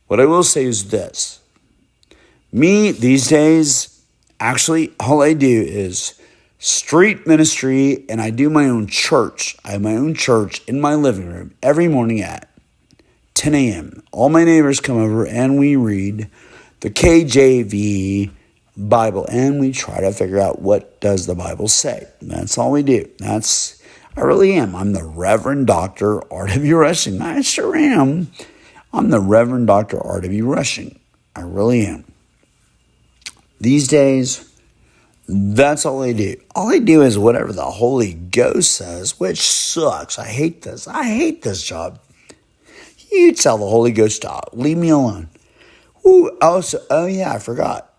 What I will say is this. Me, these days, actually, all I do is street ministry, and I do my own church. I have my own church in my living room every morning at 10 a.m. All my neighbors come over, and we read the KJV Bible, and we try to figure out what does the Bible say. That's all we do. I really am. I'm the Reverend Dr. R.W. Rushing. I sure am. I'm the Reverend Dr. R.W. Rushing. I really am. These days, that's all I do. All I do is whatever the Holy Ghost says, which sucks. I hate this. I hate this job. You tell the Holy Ghost, stop. Leave me alone. Oh yeah, I forgot.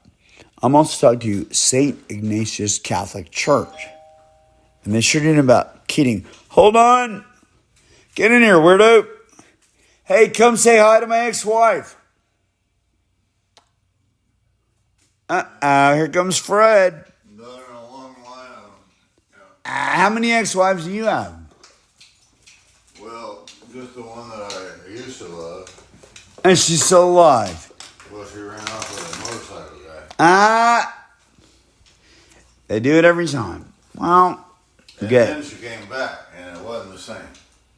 I'm also talking to St. Ignatius Catholic Church. And they sure did about kidding. Hold on. Get in here, weirdo. Hey, come say hi to my ex-wife. Here comes Fred. Another long line of them. Yeah. How many ex-wives do you have? Well, just the one that I used to love. And she's still alive. Well, she ran off with a motorcycle guy. They do it every time. Well, And good. then she came back, and it wasn't the same.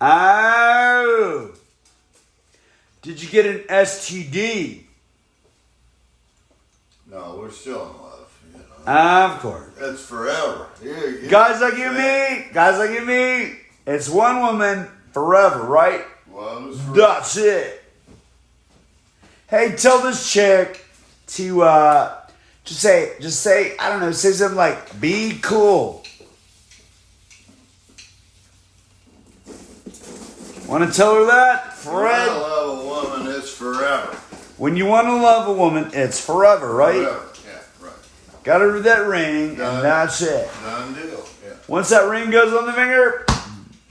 Oh! Did you get an STD? No, we're still in love. You know. Of course. It's forever. Guys like me, it's one woman forever, right? Well, it was forever. That's it. Hey, tell this chick to just say, I don't know, say something like, be cool. Want to tell her that, Fred? When I love a woman, it's forever. When you want to love a woman, it's forever, right? Forever. Yeah, right. Got her that ring, Done. and that's it. Done deal. Yeah. Once that ring goes on the finger,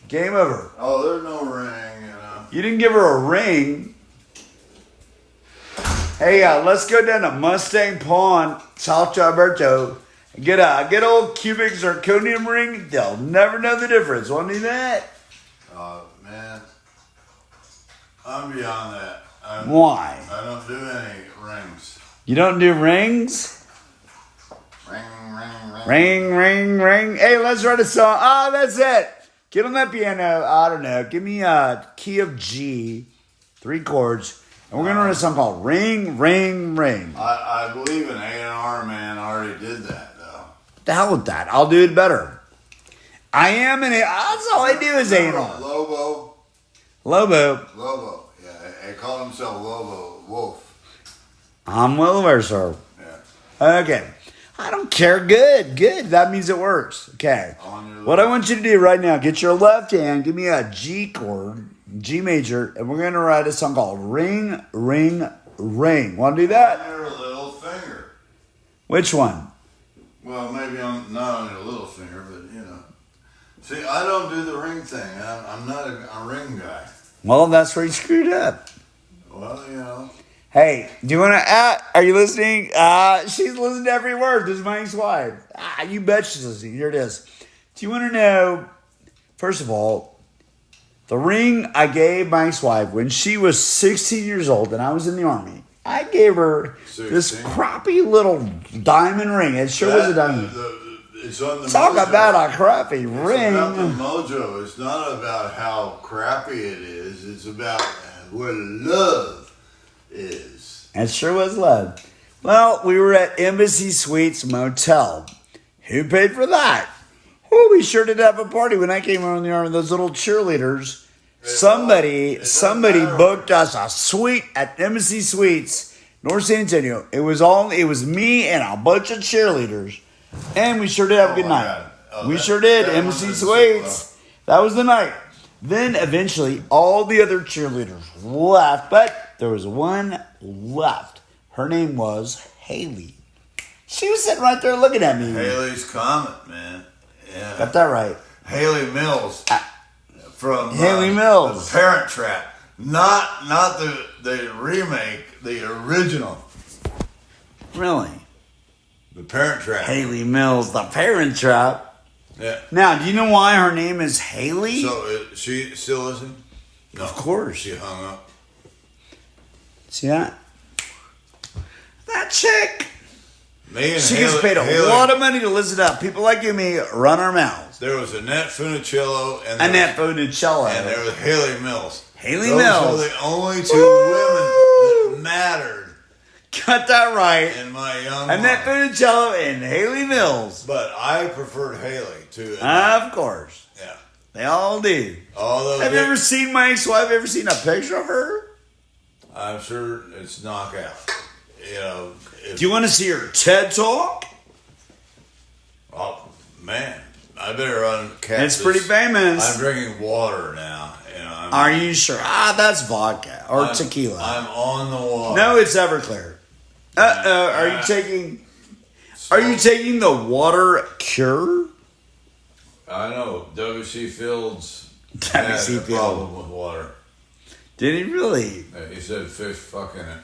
game over. Oh, there's no ring, you know. You didn't give her a ring. Hey, let's go down to Mustang Pawn, South Alberto, and get a good old cubic zirconium ring. They'll never know the difference. Want to do that? Man, I'm beyond that. Why? I don't do any rings. You don't do rings? Ring, ring, ring. Ring, ring, ring. Hey, let's write a song. That's it. Get on that piano. I don't know. Give me a key of G, 3 chords, and we're going to write a song called Ring, Ring, Ring. I believe an A&R man already did that, though. The hell with that. I'll do it better. I am an A. That's all I do is A&R. Lobo. Yeah, they call himself Lobo Wolf. I'm well aware, sir. Yeah. Okay. I don't care. Good. That means it works. Okay. What I want you to do right now, get your left hand, give me a G chord, G major, and we're going to write a song called Ring, Ring, Ring. Want to do that? On your little finger. Which one? Well, maybe I'm not on your little finger, but you know. See, I don't do the ring thing. I'm not a ring guy. Well, that's where you screwed up. Well, you know. Hey, do you want to, are you listening? She's listening to every word. This is my ex-wife. You bet she's listening. Here it is. Do you want to know, first of all, the ring I gave my ex-wife when she was 16 years old and I was in the Army. I gave her 16? This crappy little diamond ring. It sure was a diamond. It's on the Talk mojo. about a crappy ring. It's about the mojo. It's not about how crappy it is. It's about what love is. It sure was love. Well, we were at Embassy Suites Motel. Who paid for that? Oh, we sure did have a party when I came on the army. Those little cheerleaders. Somebody booked us a suite at Embassy Suites, North San Antonio. It was me and a bunch of cheerleaders. And we sure did have a good night. We sure did. Embassy Suites. That was the night. Then eventually all the other cheerleaders left, but there was one left. Her name was Haley. She was sitting right there looking at me. Haley's Comet, man. Yeah. Got that right. Haley Mills. From Haley Mills. The Parent Trap. Not the remake, the original. Really? The Parent Trap. Haley Mills, the Parent Trap. Yeah. Now, do you know why her name is Haley? So, she still listening? No. Of course. She hung up. See that? That chick. Me and She gets paid a lot of money to listen to people like you and me run our mouths. There was Annette Funicello and Annette Funicello. And there was Haley Mills. Haley Those Mills. are the only two women that mattered. Got that right. In my young Annette life. Funicello and Haley Mills. But I preferred Haley to Of course. Yeah. They all do. Although have you ever seen my ex-wife? Ever seen a picture of her? I'm sure it's knockout. You know. Do you want to see her TED Talk? Oh, man. I better uncap It's pretty famous. I'm drinking water now. You know, Are you sure? That's vodka or tequila. I'm on the water. No, it's Everclear. Are you taking the water cure? I know. W.C. Fields W.C. had a Fields. problem with water. Did he really? He said fish fucking it.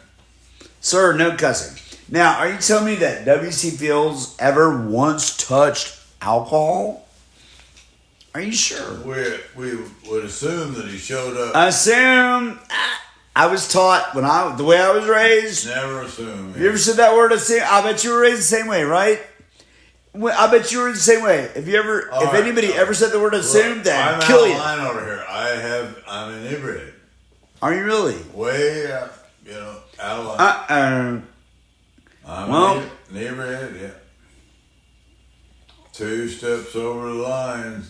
Sir, no cussing. Now, are you telling me that W.C. Fields ever once touched alcohol? Are you sure? We would assume that he showed up. Assume. I was taught the way I was raised. Never assume. You ever said that word? Assume? I bet you were raised the same way, right? I bet you were the same way. If anybody ever said the word assume, then kill you. I'm out of line over here. I'm inebriated. Are you really? Way out, out of line. I'm inebriated, yeah. 2 steps over the line.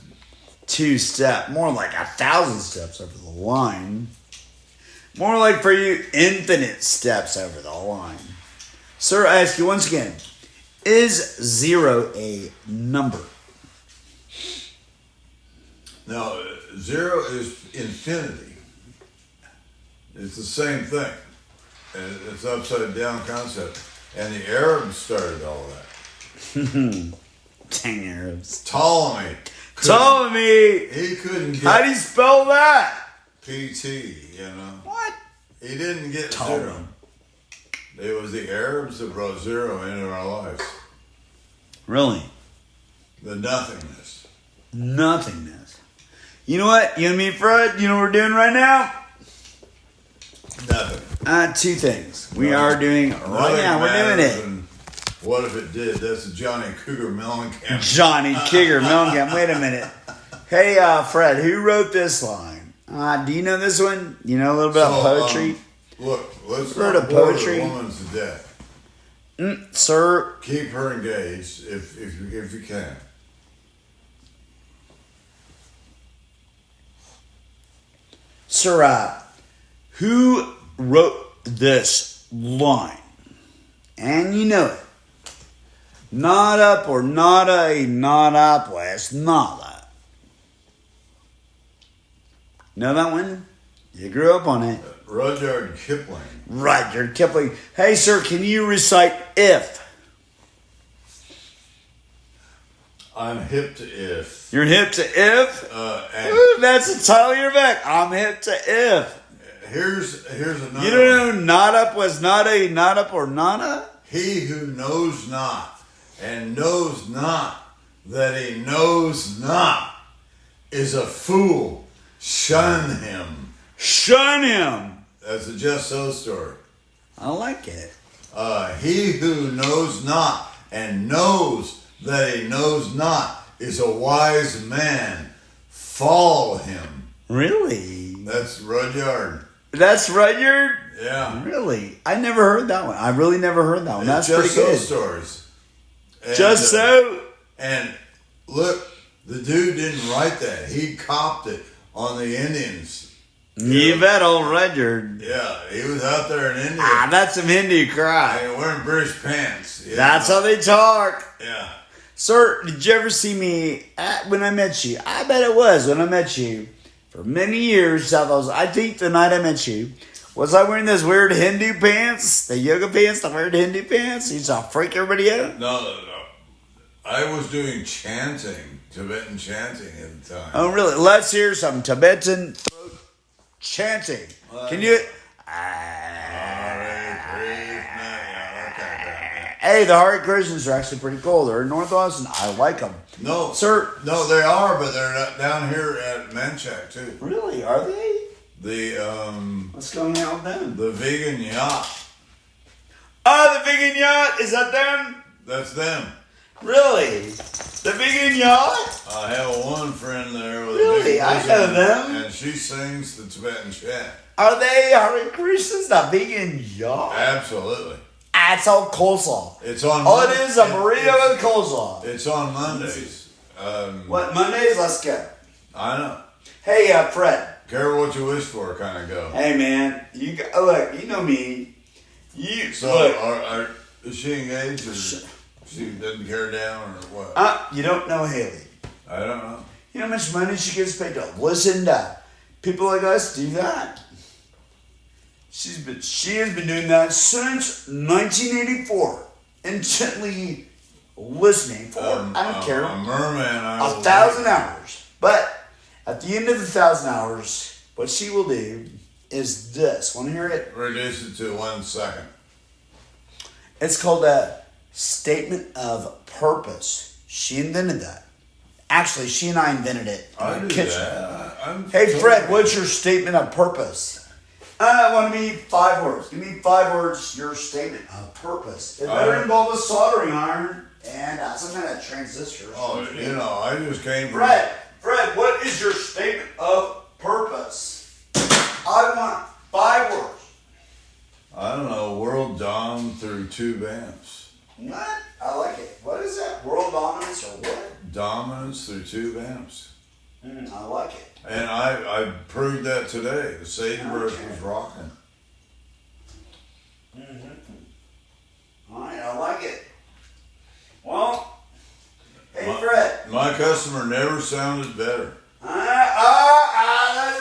2 step, more like 1,000 steps over the line. More like for you, infinite steps over the line. Sir, I ask you once again, is 0 a number? No, 0 is infinity. It's the same thing. It's upside down concept. And the Arabs started all that. Dang Arabs. Ptolemy. He couldn't get... How do you spell that? PT, What? He didn't get Ptolemy. 0. It was the Arabs that brought 0 into our lives. Really? The nothingness. Nothingness. You know what? You and me, Fred, you know what we're doing right now? Nothing. 2 things. We are doing right now. We're doing it. What if it did? That's a Johnny Cougar Mellencamp. Johnny Cougar Mellencamp. Wait a minute. Hey, Fred, who wrote this line? Do you know this one? You know a little bit of poetry? Look, let's Heard not of bore poetry? the woman to death. Sir. Keep her engaged if you can. Sir, who wrote this line? And you know it. Not up or not a, not up west, not that. Know that one? You grew up on it. Rudyard Kipling. Rudyard Kipling. Hey, sir, can you recite if? I'm hip to if. You're hip to if? Ooh, that's the title of your book. I'm hip to if. Here's another. You don't know not up was not a, not up or not a? He who knows not and knows not that he knows not is a fool. Shun him. Shun him. That's a Just So story. I like it. He who knows not and knows that he knows not is a wise man. Follow him. Really? That's Rudyard. That's Rudyard? Yeah. Really? I never heard that one. I really never heard that one. That's Just pretty So good. stories. And, Just so? And look, the dude didn't write that. He copped it on the Indians. You bet, old Rudyard. Yeah, he was out there in India. That's some Hindu cry. And wearing British pants. That's how they talk. Yeah. Sir, did you ever see me when I met you? I bet it was when I met you. For many years, I think the night I met you, was I wearing those weird Hindu pants? The yoga pants, the weird Hindu pants? You saw freak everybody out? No. I was doing chanting, Tibetan chanting at the time. Oh, really? Let's hear some Tibetan throat chanting. Can you... Hey, the Hare Krishnas are actually pretty cool. They're in North Austin. I like them. No, sir. No, they are, but they're not down here at Manchac too. Really? Are they? The Let's go hang out with them. The Vegan Yacht. Oh, the Vegan Yacht? Is that them? That's them. Really? The Vegan Yacht? I have one friend there with Really? a big I bosom, know them. and she sings the Tibetan chant. Are they Hare Krishnas? The Vegan Yacht? Absolutely. It's all coleslaw. It's on. All it is a burrito with coleslaw. It's on Mondays. What, Mondays? Let's go. I know. Hey, Fred. Careful what you wish for, kind of go. Hey, man. Look, you know me. So, Look. is she engaged, or she doesn't care down, or what? You don't know Haley. I don't know. You know how much money she gets paid to listen to people like us do that? She has been doing that since 1984. Intently listening for, I don't care, A merman. 1,000 hours. But at the end of the 1,000 hours, what she will do is this. Want to hear it? Reduce it to 1 second. It's called a statement of purpose. She invented that. Actually, she and I invented it in I the do kitchen. that. Hey, Fred, what's your statement of purpose? I want to be 5 words. Give me 5 words, your statement of purpose. It better involve a soldering iron and some kind of transistor. Oh, I just came from... Fred, what is your statement of purpose? I want 5 words. I don't know, world dom through 2 amps. What? I like it. What is that? World dominance or what? Dominance through 2 amps. I like it. And I proved that today. The sagebrush was rocking. All right, I like it. Well, hey, Fred. My customer never sounded better. That's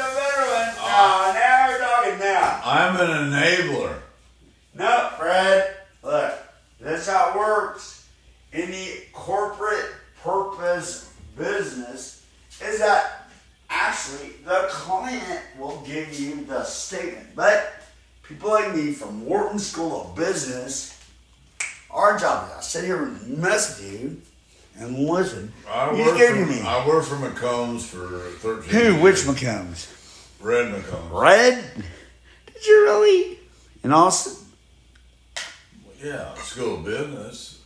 a better one. Now we're talking now. I'm an enabler. No, Fred. Look, that's how it works in the corporate purpose business. Is that actually the client will give you the statement, but people like me from Wharton School of Business, our job is to sit here and mess with you and listen. I worked for McCombs for 13 years. Who? Which McCombs? Red McCombs. Red? Did you really? In Austin? Yeah, School of Business.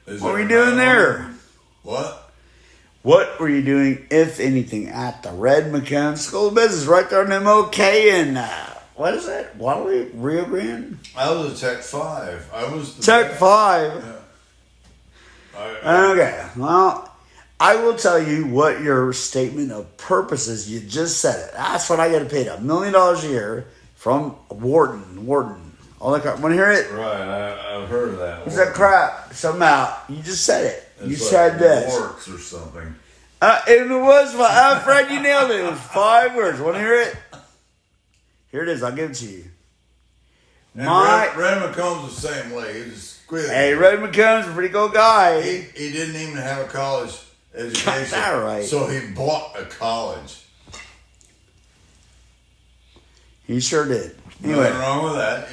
What were you doing there? What? What were you doing, if anything, at the Red McCombs School of Business right there in MOK in, what is that? Waterloo? Rio Grande? I was a Tech 5. I was the Tech 5? Yeah. Okay, well, I will tell you what your statement of purpose is. You just said it. That's what I get paid $1 million a year from Wharton. All that crap. Want to hear it? Right, I've heard of that. What's that crap? Somehow. You just said it. You It's said like this. Works or something. It was, Fred, you nailed it. It was 5 words. Want to hear it? Here it is. I'll give it to you. And Red McCombs the same way. He just quit. Hey, Red McCombs a pretty cool guy. He didn't even have a college education. Got that right. So he bought a college. He sure did. Anyway, Nothing wrong with that,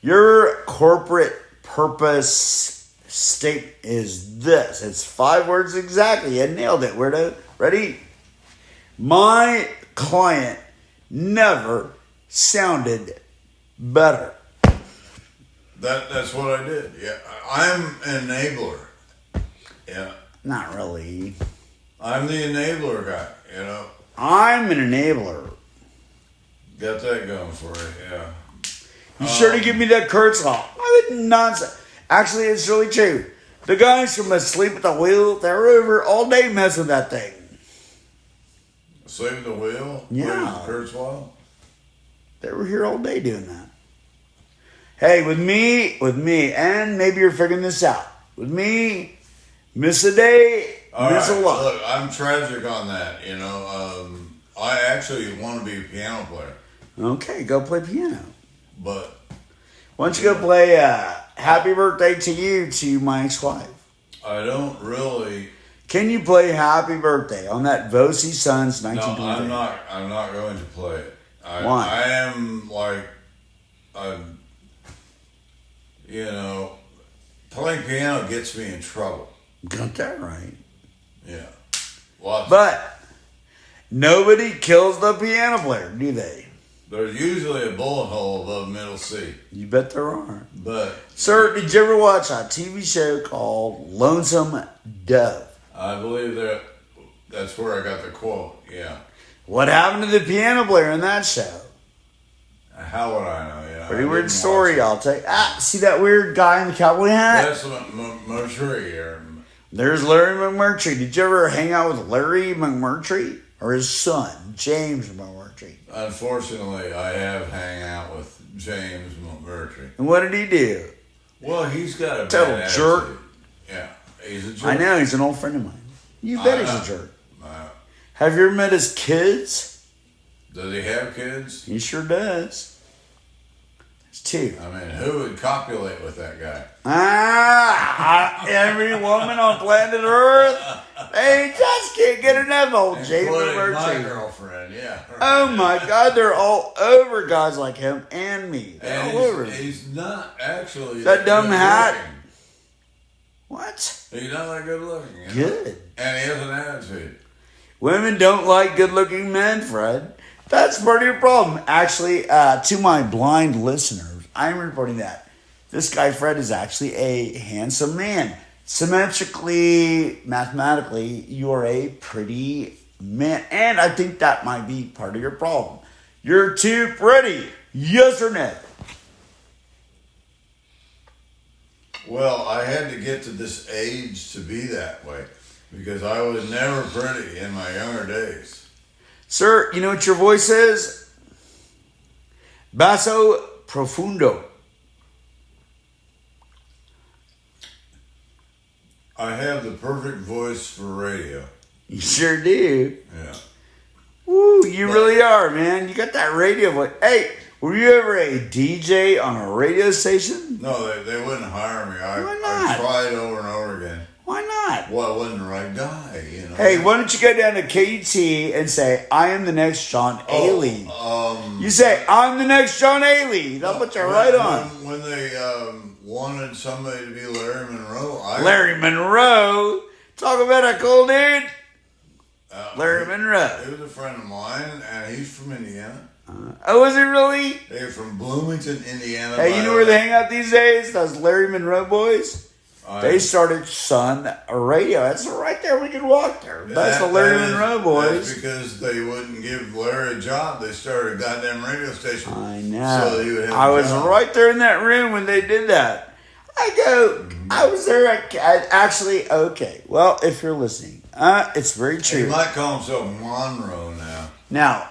your corporate purpose state is this. It's 5 words exactly. You nailed it. Weirdo. Ready? My client never sounded better. That's what I did. Yeah, I'm an enabler. Yeah. Not really. I'm the enabler guy, I'm an enabler. Got that going for you, yeah. You sure to give me that Kurzweil. What nonsense. Actually, it's really true. The guys from Asleep at the Wheel, they're over all day messing with that thing. Asleep at the Wheel? Yeah. Kurzweil? They were here all day doing that. Hey, with me, and maybe you're figuring this out. With me, miss a day, miss a lot. Look, I'm tragic on that, I actually want to be a piano player. Okay, go play piano. But why don't you go play Happy Birthday to You to my ex-wife? I don't really. Can you play Happy Birthday on that Vosey Sons 1920? No, I'm not going to play it. Why? I am like, playing piano gets me in trouble. Got that right. Yeah. But nobody kills the piano player, do they? There's usually a bullet hole above middle C. You bet there are. But Sir, did you ever watch a TV show called Lonesome Dove? I believe that's where I got the quote, yeah. What happened to the piano player in that show? How would I know? Yeah, Pretty weird story, I'll tell you. See that weird guy in the cowboy hat? That's Murtry. There's Larry McMurtry. Did you ever hang out with Larry McMurtry? Or his son, James McMurtry? Unfortunately, I have hang out with James McMurtry. And what did he do? Well, he's got a total bad jerk. attitude. Yeah, he's a jerk. I know, he's an old friend of mine. You bet he's a jerk. Have you ever met his kids? Does he have kids? He sure does. It's two. I mean, who would copulate with that guy? Every woman on planet Earth. They just can't get enough old James Including my McMurtry. girlfriend, yeah. Oh my God, they're all over guys like him and me. They're And all over him. he's not actually That dumb good hat. looking. What? He's not that good looking. You know? Good. And he has an attitude. Women don't like good-looking men, Fred. That's part of your problem. Actually, to my blind listeners, I'm reporting that this guy, Fred, is actually a handsome man. Symmetrically, mathematically, you are a pretty man. And I think that might be part of your problem. You're too pretty. Yes or no? Well, I had to get to this age to be that way because I was never pretty in my younger days. Sir, you know what your voice is? Basso profundo. I have the perfect voice for radio. You sure do. Yeah. Woo, you really are, man. You got that radio voice. Hey, were you ever a DJ on a radio station? No, they wouldn't hire me. Why not? I tried over and over again. Why not? Well, I wasn't the right guy, you know. Hey, why don't you go down to KT and say, I am the next John Ailey. You say, I'm the next John Ailey. They'll put you right on. When they wanted somebody to be Larry Monroe, Larry Monroe? Talk about a cool dude. Larry Monroe. He was a friend of mine, and he's from Indiana. Oh, was he really? They're from Bloomington, Indiana. Hey, you know where they hang out these days? Those Larry Monroe boys? They started Sun Radio. That's right there. We can walk there. That's the Larry Monroe boys. That's because they wouldn't give Larry a job. They started a goddamn radio station. I know. So he would have I was right there in that room when they did that. I was there. Actually, okay. Well, if you're listening, it's very true. He might call himself Monroe now. Now,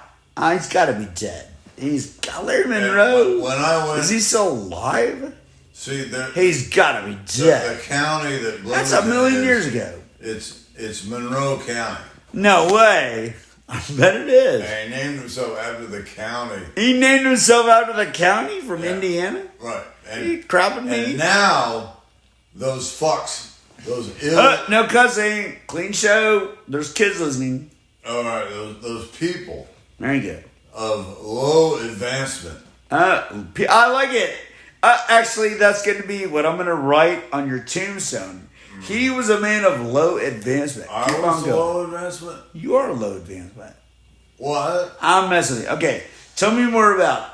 he's got to be dead. He's got Larry Monroe. When I went, is he still alive? See, he's got to be dead. The county that that's a million years ago. It's Monroe County. No way. I bet it is. And he named himself after the county. He named himself after the county from Indiana? Right. And, you crapping me? And now, those fucks, those no cussing, clean show, there's kids listening. All right, those people. There you go. Of low advancement. I like it. Actually, that's going to be what I'm going to write on your tombstone. He was a man of low advancement. I was low advancement? You are low advancement. What? I'm messing with you. Okay, tell me more about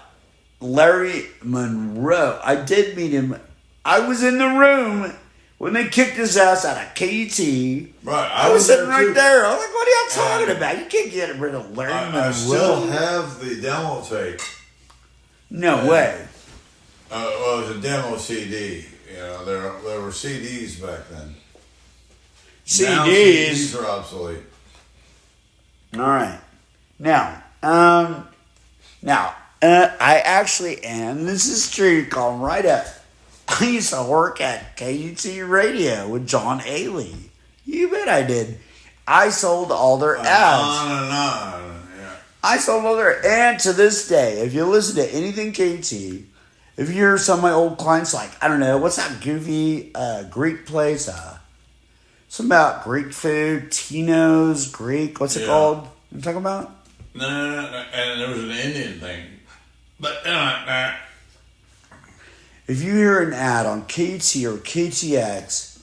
Larry Monroe. I did meet him. I was in the room when they kicked his ass out of KT. Right. I was sitting right there. I'm like, what are y'all talking about? You can't get rid of Larry Monroe. I still have the demo tape. No way. Well, it was a demo CD. You know, there were CDs back then. CDs? Now CDs are obsolete. All right. Now, I actually am. This is true. Call him right up. I used to work at KUT Radio with John Ailey. You bet I did. I sold all their ads. On and on. Yeah. I sold all their ads to this day. If you listen to anything KT, if you hear some of my old clients, like, I don't know, what's that goofy Greek place? Something about Greek food, Tino's Greek. What's it called? You talking about? No. And there was an Indian thing. But, if you hear an ad on KT or KTX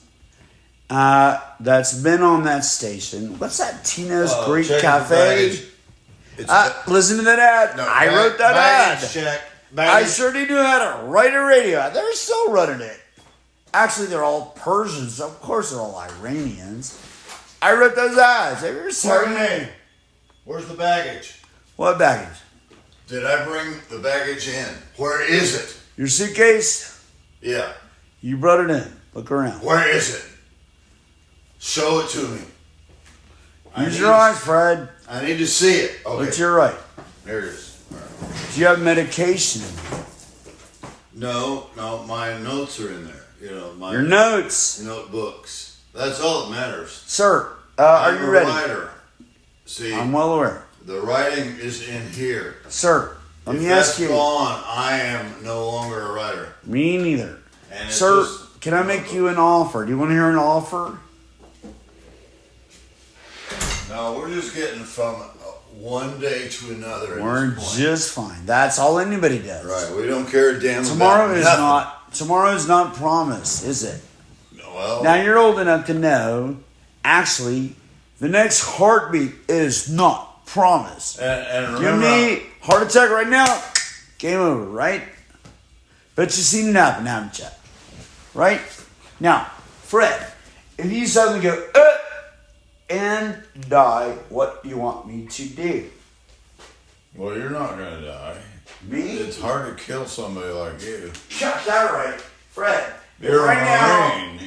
that's been on that station, what's that Tino's Greek Cafe? Listen to that ad. No, I wrote that baggage ad. check. I Baggage. sure knew how to write a radio ad. They're still running it. Actually, they're all Persians. Of course, they're all Iranians. I wrote those ads. They were sorry. Where's the baggage? What baggage? Did I bring the baggage in? Where is it? Your suitcase? Yeah. You brought it in. Look around. Where is it? Show it to me. Use your eyes, Fred. I need to see it. Okay. Look to your right. There it is. All right. Do you have medication in there? No, my notes are in there. My Your notes. notebooks. That's all that matters. Sir, are I'm you a ready? writer. See, I'm well aware. the writing is in here. Sir, let If me that's ask you. gone, I am no longer a writer. Me neither. And it's Sir, just- can I make you an offer? Do you want to hear an offer? No, we're just getting from one day to another. We're at this point. just fine. That's all anybody does. Right. We don't care a damn Tomorrow about is nothing. not. Tomorrow is not promised, is it? Well, Now you're old enough to know. Actually, the next heartbeat is not promised. and Give remember, me heart attack right now. Game over, right? Bet you've seen it happen, haven't you? Right? Now, Fred, if you suddenly go and die, what do you want me to do? well, you're not gonna die. Me? It's hard to kill somebody like you. Got that right, Fred. You're right a now, Marine,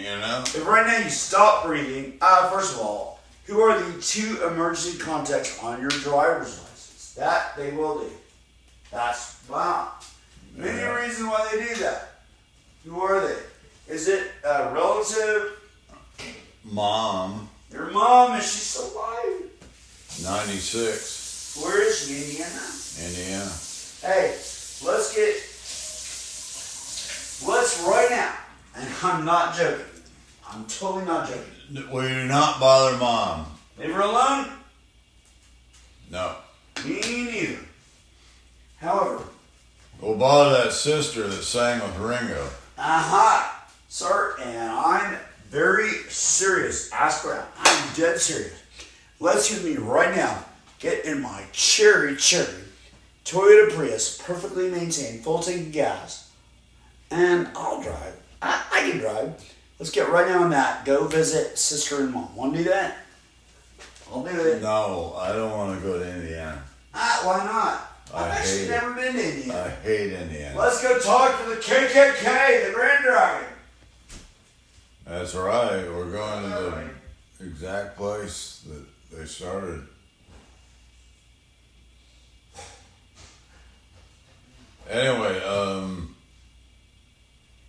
if right now you stop breathing, first of all, who are the 2 emergency contacts on your driver's license? That they will do. That's wow. Many Yeah. reasons why they do that. Who are they? Is it a relative? Mom, Your mom? Is she still alive? 96, Where is she? Indiana. Indiana. Hey, let's right now, and I'm not joking. I'm totally not joking. Will you not bother Mom? Leave her alone? No. Me neither. However, We'll bother that sister that sang with Ringo. aha, sir, and I'm very serious. Ask around. I'm dead serious. Let's hear me right now. Get in my cherry Toyota Prius, perfectly maintained, full tank of gas, and I'll drive. I can drive. Let's get right now on that. Go visit sister and mom. Want to do that? I'll do it. No, I don't want to go to Indiana. Why not? I I've actually hate it. never been to Indiana. I hate Indiana. Let's go talk to the KKK, the Grand Dragon. That's right. We're going to the exact place that they started. Anyway,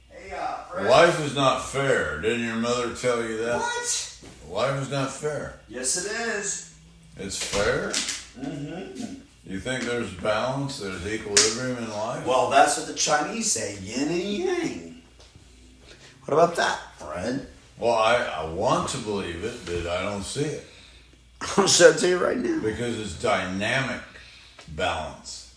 Hey, Fred. life is not fair. Didn't your mother tell you that? What? Life is not fair. Yes, it is. It's fair? Mm-hmm. You think there's balance, there's equilibrium in life? Well, that's what the Chinese say, yin and yang. What about that, Fred? Well, I want to believe it, but I don't see it. I'll show it to you right now. Because it's dynamic balance.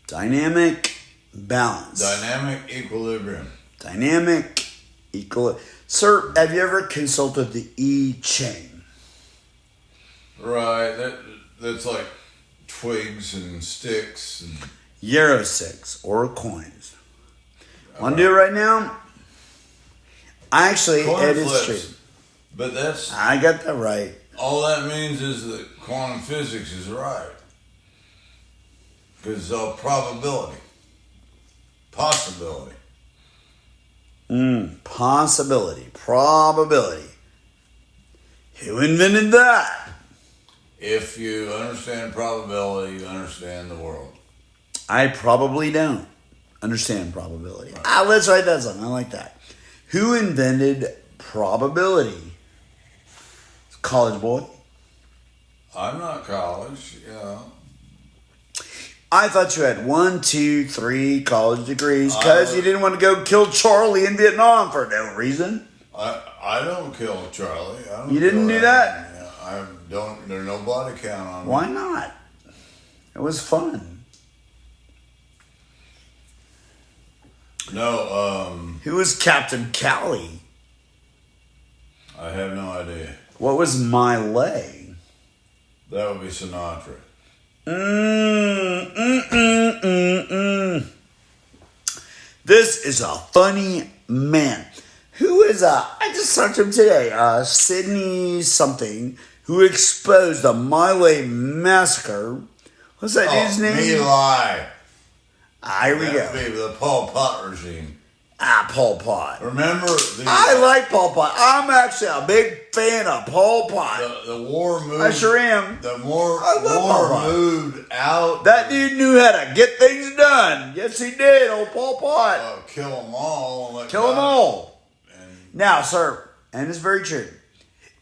Dynamic balance. Dynamic equilibrium. Dynamic equal. Sir, have you ever consulted the I Ching? Right, that's like twigs and sticks. And, Euro 6 or coins. Want to do it right now? I actually, coin it is flips. true. But that's I got that right. all that means is that quantum physics is right. Because it's all probability. Possibility. Possibility. Probability. Who invented that? If you understand probability, you understand the world. I probably don't understand probability. Let's write that down. I like that. Who invented probability? College boy. I'm not college, you know. I thought you had 1, 2, 3 college degrees because you didn't want to go kill Charlie in Vietnam for no reason. I don't kill Charlie. I don't You didn't kill do that? anything. I don't. There's no body count on me. Why not? It was fun. No, Who was Captain Cali? I have no idea. What was my lay? That would be Sinatra. This is a funny man. Who is I just searched him today. Sydney something, who exposed the Miley massacre. What's that dude's name? Eli. Here we go. That would be the Pol Pot regime. Pol Pot. Remember I like Pol Pot. I'm actually a big fan of Pol Pot. The war moved. I sure am. The Pol Pot. moved out. That dude knew how to get things done. Yes, he did, old Pol Pot. Kill them all. Kill them all. Now, sir, and it's very true.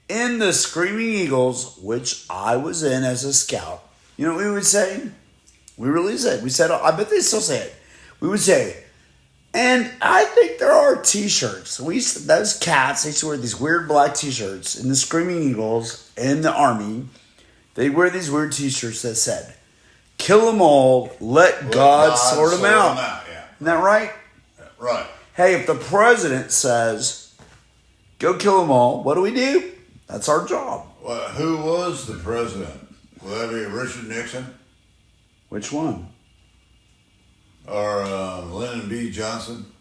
In the Screaming Eagles, which I was in as a scout, you know what we would say? We really said. We said, I bet they still say it. We would say, and I think there are T-shirts. Those cats, they used to wear these weird black T-shirts in the Screaming Eagles in the Army. They wear these weird T-shirts that said, "Kill them all, let God sort them out." Yeah. Isn't that right? Yeah, right. Hey, if the president says, "Go kill them all," what do? That's our job. Well, who was the president? Will that be Richard Nixon? Which one? Or Lyndon B. Johnson?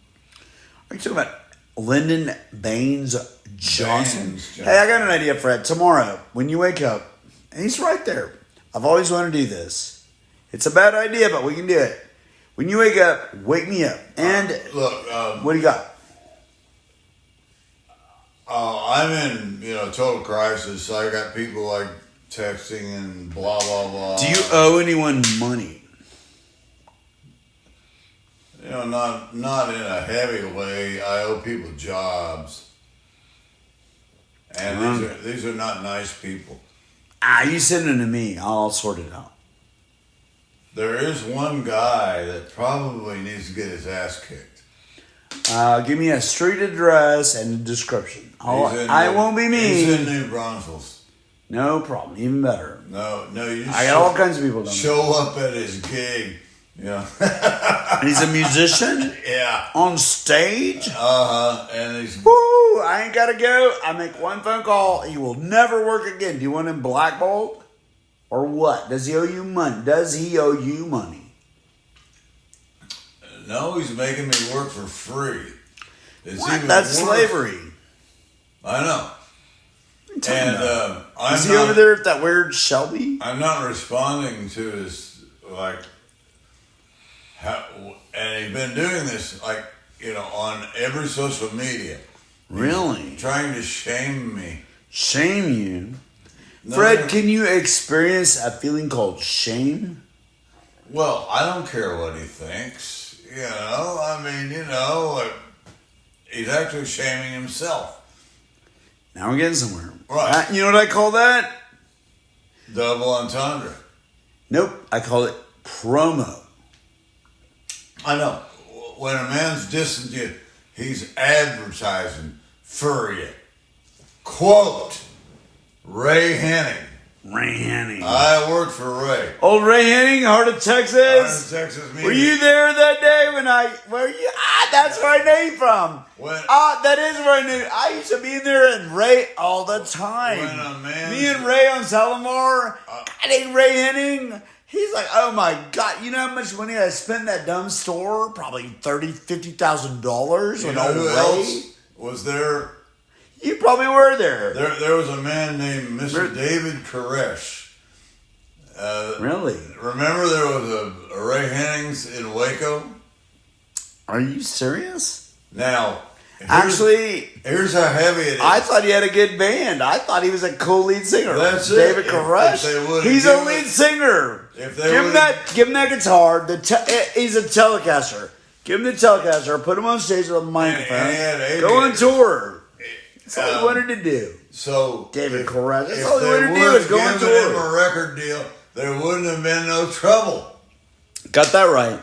Are you talking about Lyndon Baines Johnson? Baines Hey, I got an idea, Fred. Tomorrow, when you wake up, and he's right there. I've always wanted to do this. It's a bad idea, but we can do it. When you wake up, wake me up. And look, what do you got? I'm in, total crisis. So I got people like texting and blah blah blah. Do you owe anyone money? Not in a heavy way. I owe people jobs, and these are not nice people. You send them to me. I'll sort it out. There is one guy that probably needs to get his ass kicked. Give me a street address and a description. I won't be mean. He's in New Braunfels. No problem. Even better. No. I got all kinds of people down there. Show up at his gig. Yeah. He's a musician? Yeah. On stage? And he's... Woo! I ain't gotta go. I make one phone call. He will never work again. Do you want him blackballed? Or what? Does he owe you money? No, he's making me work for free. What? That's slavery. I know. And is he over there at that weird Shelby? I'm not responding to his, and he's been doing this, on every social media. Really? He's trying to shame me. Shame you? No, Fred, can you experience a feeling called shame? Well, I don't care what he thinks. He's actually shaming himself. Now we're getting somewhere. Right. You know what I call that? Double entendre. Nope. I call it promo. I know. When a man's dissing you, he's advertising for you. Quote, Ray Henning. Ray Henning. I worked for Ray. Old Ray Henning, Heart of Texas. Me. Were you there that day when were you? That's where I knew you from. That is where I knew. I used to be in there and Ray all the time. Me and Ray on Salamar. I think Ray Henning. He's like, oh my God, you know how much money I spent in that dumb store? Probably $30,000, $50,000 with old who Ray. Else was there? You probably were there. There was a man named Mr. David Koresh. Really? Remember there was a Ray Hennings in Waco? Are you serious? Now, here's how heavy it is. I thought he had a good band. I thought he was a cool lead singer. That's David it. Koresh. He's a lead singer. Give him that guitar. He's a Telecaster. Give him the Telecaster. Put him on stage with a microphone. Go on tour. That's all he wanted to do. So David Koresh. That's all he wanted to do is go on tour. If him a record deal, there wouldn't have been no trouble. What that right.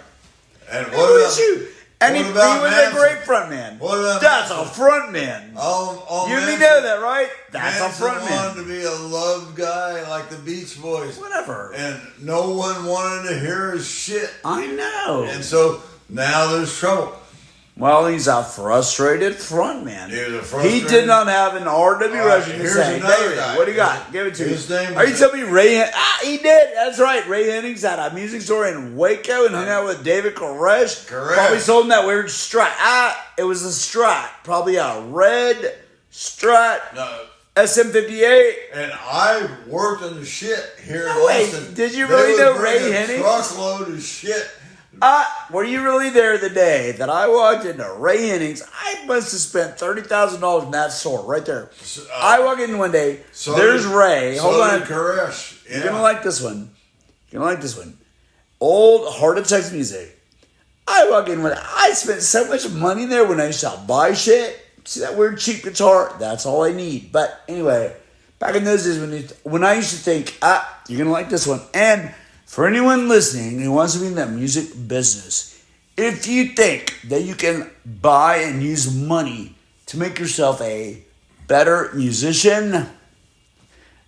And what about you? And he was a great frontman. That's a frontman. You know that, right? That's a frontman. Wanted to be a loved guy like the Beach Boys. Whatever. And no one wanted to hear his shit. I know. And so now there's trouble. Well, he's a frustrated frontman. He was a frustrated- He did not have an rwrushing to here's say. another David, guy. what do you got? Give it to me. His name Are you was- telling me Ray? He did. That's right. Ray Hennings had a music store in Waco and hung out with David Koresh. Correct. Probably sold him that weird Strat. It was a Strat. Probably a red Strat. No. SM58. And I worked in the shit here in No way. Austin. Did you They really would know bring Ray a Hennings? truckload of shit. Were you really there the day that I walked into Ray Hennings? I must have spent $30,000 in that store right there. I walk in one day. There's Ray. Hold on. Koresh. Yeah. You're gonna like this one. You're gonna like this one. Old Heart of Texas music. I walk in when I spent so much money there when I used to buy shit. See that weird cheap guitar? That's all I need. But anyway, back in those days when I used to think, you're gonna like this one. And for anyone listening who wants to be in that music business, if you think that you can buy and use money to make yourself a better musician,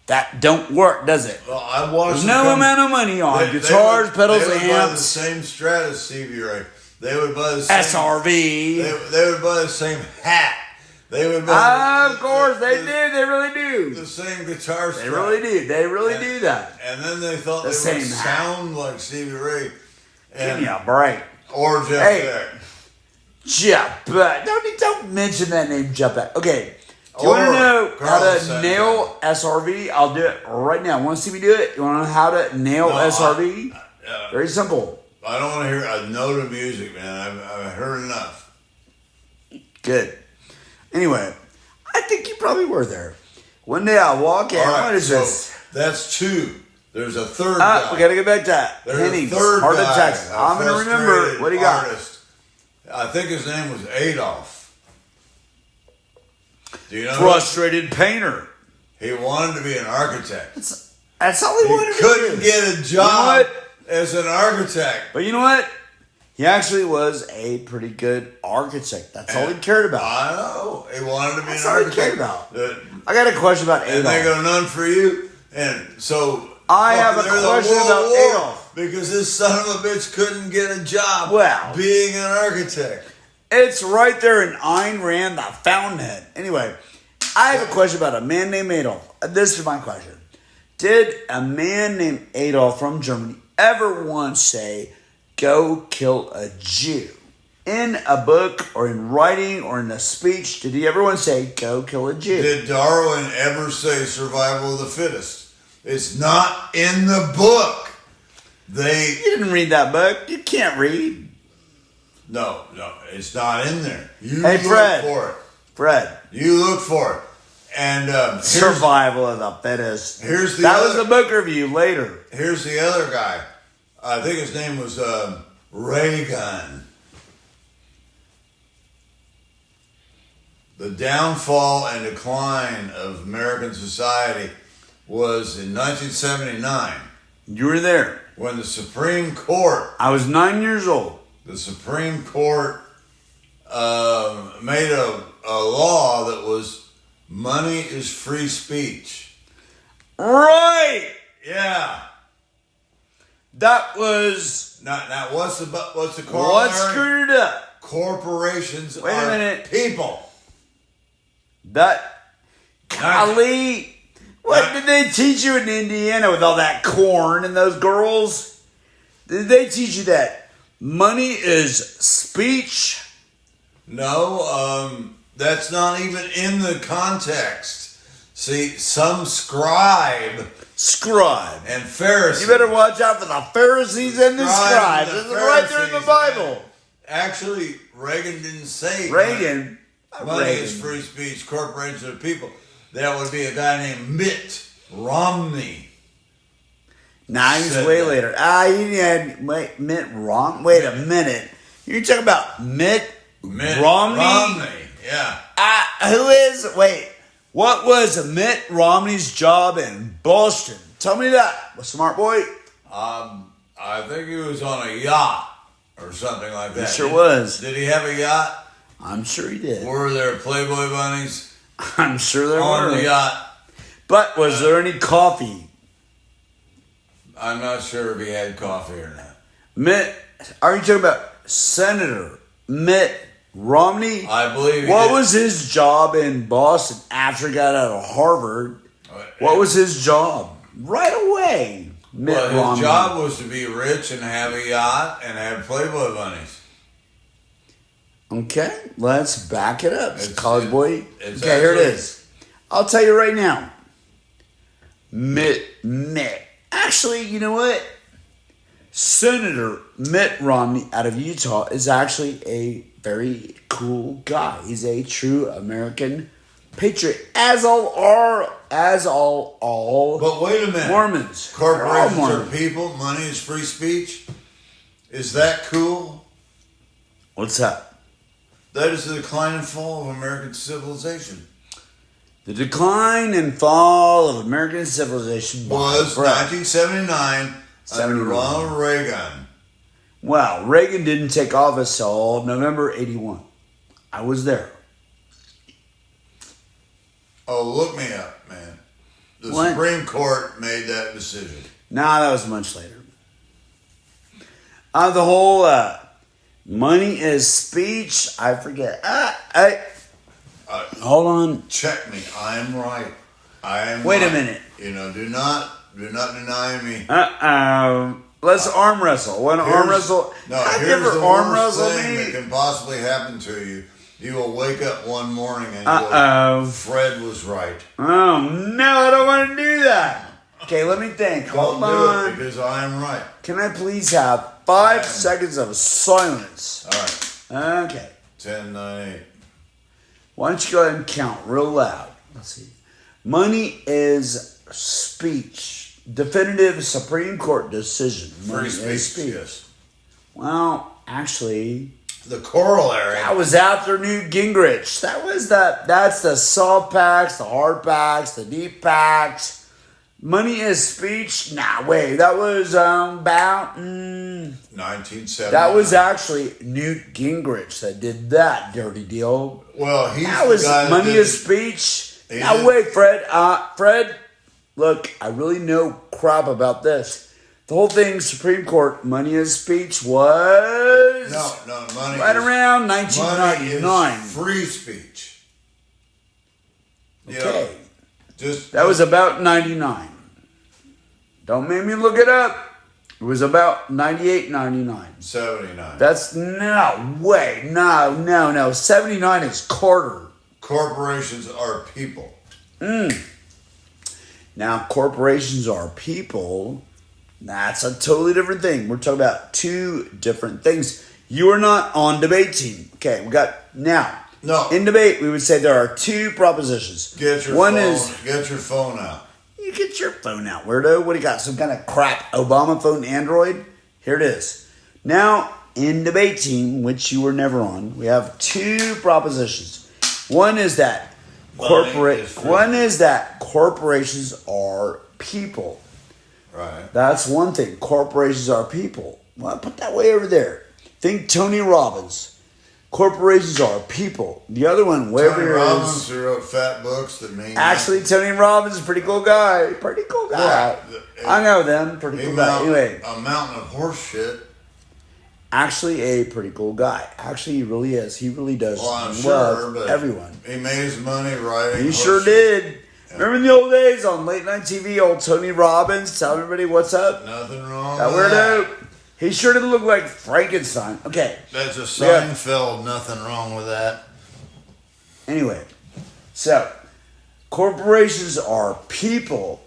that don't work, does it? Well, I watched There's no amount of money on guitars, pedals, they would buy the amps, same Strat as Stevie Ray. They would buy the same SRV. They would buy the same hat. They would buy Of course, they do. They really do. the same guitar. They really do. They really do that. And then they thought The they same would hat. sound like Stevie Ray. Give And, me a break. or Jeff Hey. Beck. Jeff Beck. Don't mention that name, Jeff Beck. Okay. Do you want to Or know how Carlos to nail SRV? I'll do it right now. Want to see me do it? You want to know how to nail SRV? Very simple. I don't want to hear a note of music, man. I've heard enough. Good. Anyway, I think you probably were there. One day I walk in. All right, What is so this? that's two. There's a third guy. We got to get back to that. There's Hennings, a third Heart guy. of Texas. a I'm going to remember. frustrated What do you got? artist. I think his name was Adolf. Do you know? Frustrated painter. He wanted to be an architect. That's all he He wanted to couldn't do. get a job what? as an architect. But you know what? He actually was a pretty good architect. That's all he cared about. I know. He wanted to be That's an all he architect. cared about. I got a question about And they Adolf. go, none for you. And so I have a there's question World about War Adolf. because this son of a bitch couldn't get a job Well. being an architect. It's right there in Ayn Rand, the fountainhead. Anyway, I have a question about a man named Adolf. This is my question. Did a man named Adolf from Germany ever once say, go kill a Jew? In a book or in writing or in a speech, did he ever once say, go kill a Jew? Did Darwin ever say survival of the fittest? It's not in the book. You didn't read that book. You can't read. No, it's not in there. You Hey, look Fred. for it. Fred. You look for it. And Survival of the fittest. here's the That was other- the book review later. here's the other guy. I think his name was Reagan. The downfall and decline of American society was in 1979 You were there. when the Supreme Court I was 9 years old. made a law that was money is free speech. Right. Yeah. That was Now what's the what corollary? screwed it up. Corporations Wait a are minute. people. That golly. What Not- did they teach you in Indiana with all that corn and those girls? Did they teach you that money is speech? No, that's not even in the context. See, some scribe Scribe. and Pharisee. You better watch out for the Pharisees and the scribes. and This the is right there in the Pharisees, Bible. man. Actually, Reagan didn't say Reagan. money is Reagan. free speech, corporations are people. That would be a guy named Mitt Romney. Nah, he was Said way that. later. He had Mitt Romney. Wait a minute. You're talking about Mitt Romney? Yeah. What was Mitt Romney's job in Boston? Tell me that, smart boy. I think he was on a yacht or something like that. sure was. Did he have a yacht? I'm sure he did. Were there Playboy bunnies I'm sure there on were. the yacht? But was there any coffee? I'm not sure if he had coffee or not. Mitt, are you talking about Senator Mitt Romney. I believe he What did. was his job in Boston after he got out of Harvard? What was his job? Right away. Well, his Romney. job was to be rich and have a yacht and have Playboy bunnies. Okay, let's back it up. It's- College boy. it's Okay, here it actually- is. I'll tell you right now. Actually, you know what? Senator Mitt Romney out of Utah is actually a very cool guy. He's a true American patriot, as all are, But wait a minute. Mormons. Corporations They're all are Mormons. people. Money is free speech. Is that cool? What's that? That is the decline and fall of American civilization. The decline and fall of American civilization Was Bro. 1979 under 79. Ronald Reagan. Wow, Reagan didn't take office till November 81. I was there. Oh, look me up, man. The What? Supreme Court made that decision. Nah, that was much later. The whole money is speech. I forget. Hold on. Check me. I am right. I am. Wait a right. minute. You know, do not deny me. Let's arm wrestle. Want to arm wrestle? No, Have you here's ever the arm worst wrestled thing that me? can possibly happen to you. You will wake up one morning and you go, Fred was right. Oh no, I don't want to do that. Okay, let me think. Don't Hold do on. it because I am right. Can I please have 5 seconds of silence? All right. Okay. 10, 9, 8. Why don't you go ahead and count real loud? Let's see. Money is speech. Definitive Supreme Court decision. Money Free is speech. Yes. Well, actually, The corollary. that was after Newt Gingrich. That's the soft packs, the hard packs, the deep packs. Money is speech. Nah, wait. That was about. 1970. That was actually Newt Gingrich that did that dirty deal. Well, he's That the was guy that money did is speech. He Now did- wait, Fred. Fred, look, I really know crap about this. The whole thing, Supreme Court, money is speech was No, money right is, around money 1999. is free speech. You Okay, know, just that was about 99. Don't make me look it up. It was about 98, 99. 79. That's no way. No. 79 is Carter. Corporations are people. Now, corporations are people. That's a totally different thing. We're talking about two different things. You are not on debate team. Okay, we got now. No. In debate, we would say there are two propositions. Get your One phone. is Get your phone out. you get your phone out, weirdo. What do you got? Some kind of crap Obama phone, Android? Here it is. Now, in debate team, which you were never on, we have two propositions. One is that corporations are people. Right. That's one thing. Corporations are people. Well, put that way over there. Think Tony Robbins. Corporations are people. The other one, way over Tony here Robbins, is... who wrote fat books that mean Actually, Tony Robbins is a pretty cool guy. Pretty cool guy. Right. I know them. Pretty cool guy. Anyway, a mountain of horse shit. actually a pretty cool guy. Actually, he really is. He really does Well, I'm love sure, but everyone. he made his money writing. He horse sure shit. did. Remember in the old days on late night TV, old Tony Robbins telling everybody what's up? Nothing wrong That with that. weirdo. He sure did look like Frankenstein. Okay. That's a Yeah. Seinfeld. Nothing wrong with that. Anyway, so corporations are people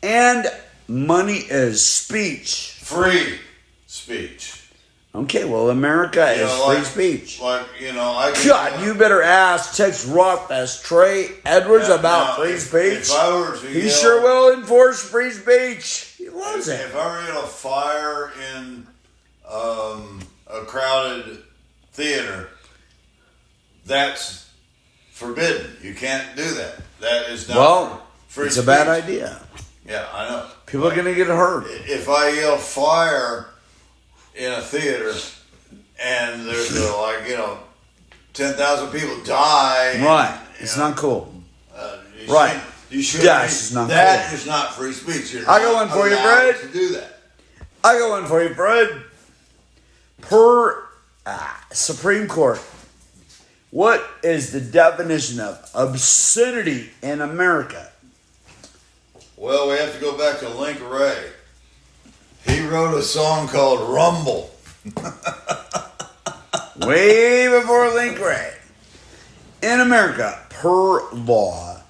and money is speech. Free speech. Okay, well, America You is know, free like- speech. Like, you know, I could, God, you better ask Tex Rothfest, Trey Edwards Yeah, about now, free if- speech. if I were to He yell- sure will enforce free speech. He loves it. If I were in a fire in a crowded theater, that's forbidden. You can't do that. That is not Well, free it's a bad speech. idea. Yeah, I know. People are going to get hurt. If I yell fire in a theater and there's 10,000 people die, and, Right. you It's know, not cool. you Right. shouldn't- You should. That's not That cool. is not free speech. You're I got not one for you, allowed Fred. To do that. I got one for you, Fred. Per Supreme Court, What is the definition of obscenity in America? Well, we have to go back to Link Ray. He wrote a song called Rumble. Way before Link Ray. In America, per law,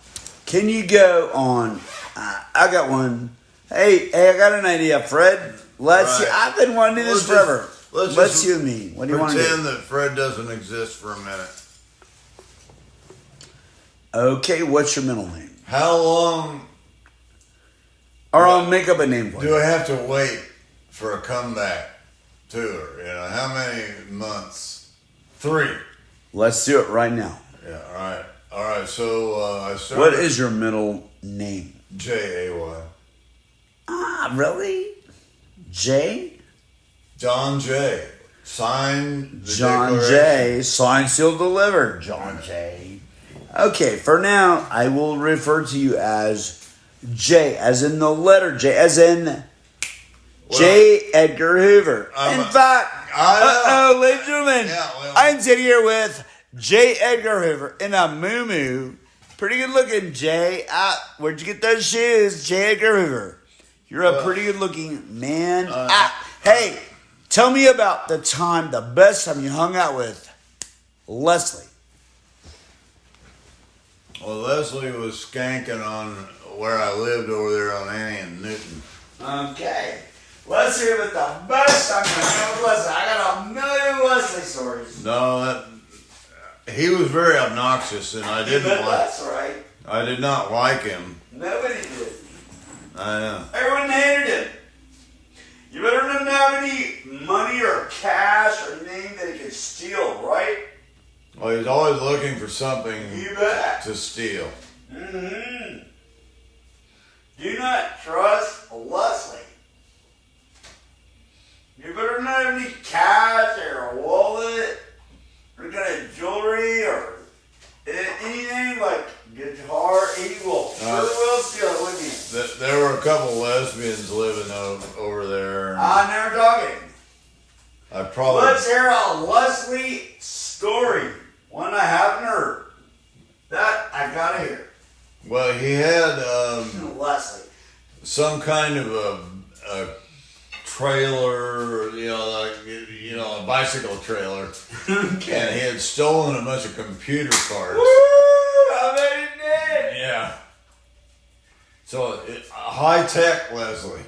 can you go on? I got one. Hey, I got an idea, Fred. Let's. Right. I've been wanting to do this forever. Let's you and me. What do you want to do? Pretend that Fred doesn't exist for a minute. Okay, what's your middle name? How long Or I'll make up a name for do you. I have to wait for a comeback tour? You know, how many months? 3. Let's do it right now. Yeah, all right. So I started. What is your middle name? J-A-Y. Ah, really? J? John J. Signed the John declaration. J. Signed, sealed, delivered. John J. Okay, for now, I will refer to you as J, as in the letter J, as in J. Edgar Hoover. I'm In a- fact, I know. ladies and gentlemen, Yeah, well- I'm sitting here with J. Edgar Hoover in a moo-moo. Pretty good looking, Jay. Where'd you get those shoes, J. Edgar Hoover? You're a pretty good looking man. Hey, tell me about the best time you hung out with Leslie. Well, Leslie was skanking on where I lived over there on Annie and Newton. Okay. Let's hear about the best time you hung out with Leslie. I got a million Leslie stories. No, he was very obnoxious, and I didn't like. That's right. I did not like him. Nobody did. I know. Everyone hated him. You better not have any money or cash or anything that he could steal, right? Well, he's always looking for something You bet. to steal. Mm-hmm. Do not trust Leslie. You better not have any cash or a wallet or any kind of jewelry or anything like guitar. He will will steal it, wouldn't he? There were a couple lesbians living over there. I'm never talking. I probably. Let's hear a Leslie story. One I haven't heard. That I gotta hear. Well, he had Leslie. some kind of a trailer, a bicycle trailer, and he had stolen a bunch of computer parts. Woo! I bet he did. Yeah. So high tech, Leslie.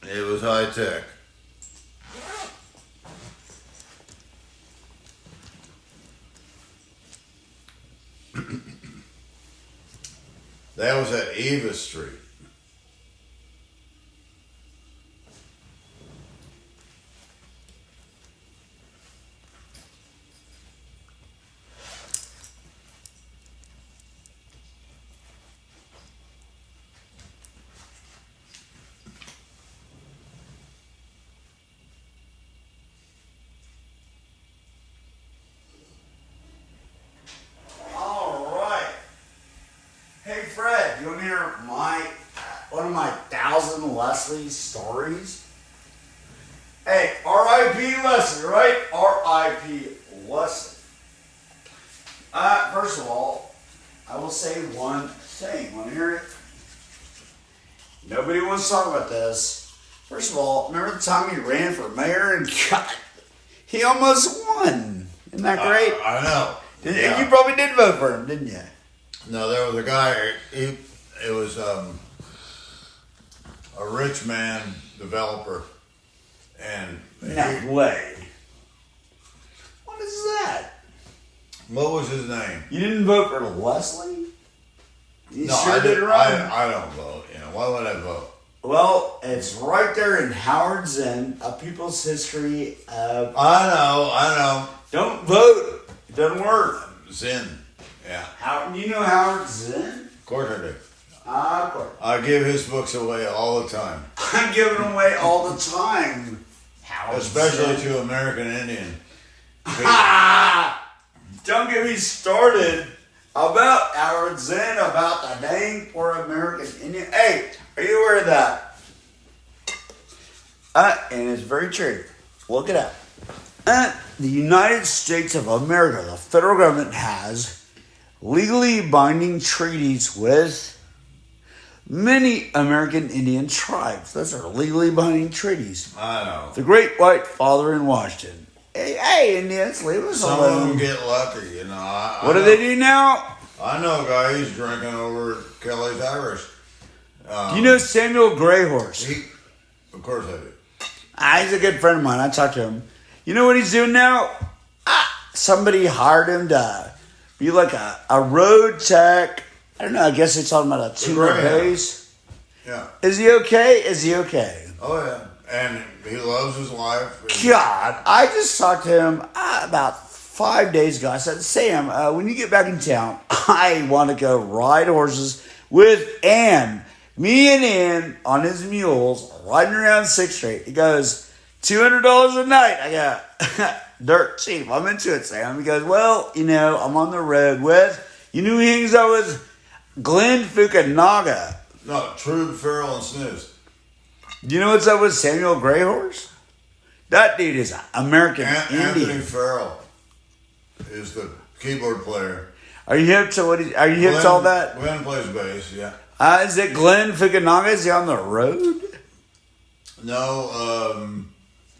It was high tech. That was at Eva Street. All right. Hey Fred, you want to hear one of my 1,000 Leslie stories? Hey, R.I.P. Leslie, right? R.I.P. Leslie. First of all, I will say one thing. Want to hear it? Nobody wants to talk about this. First of all, remember the time he ran for mayor and he almost won? Isn't that great? I know. And you probably did vote for him, didn't you? No, there was a guy. It was a rich man developer, and No way. What is that? what was his name? You didn't vote for Leslie? You No, sure I did didn't. right. I don't vote. Why would I vote? Well, it's right there in Howard's Inn, A People's History of... I know. Don't vote. It doesn't work. Zen. Yeah, How, you know Howard Zinn? of course I do. Of course. I give his books away all the time, I'm giving them away all the time. Howard especially Zinn. to American Indian. Don't get me started about Howard Zinn, about the name for American Indian. Hey, are you aware of that? And it's very true. Look it up. The United States of America, the federal government, has legally binding treaties with many American Indian tribes. Those are legally binding treaties. I know. The Great White Father in Washington. Hey, Indians, leave us Some alone. of them get lucky, you know. What do they do now? I know a guy, he's drinking over at Kelly's Irish. Do you know Samuel Greyhorse? Of course I do. He's a good friend of mine. I talked to him. You know what he's doing now? Somebody hired him to be like a road tech. I don't know. I guess they're talking about a tuner bass. Yeah. Is he okay? Is he okay? Oh, yeah. And he loves his life. God, I just talked to him about 5 days ago. I said, Sam, when you get back in town, I want to go ride horses with Ann. Me and Ann on his mules riding around 6th Street. He goes, $200 a night. I go, dirt cheap. I'm into it, Sam. He goes, well, you know, I'm on the road with, you know, he hangs out with Glenn Fukunaga. No, True, Farrell, and Snooze. You know what's up with Samuel Greyhorse? That dude is an American Indian. Anthony Farrell is the keyboard player. Are you hip to are you hip to all that? Glenn plays bass, yeah. Is it Glenn Fukunaga? Is he on the road? No,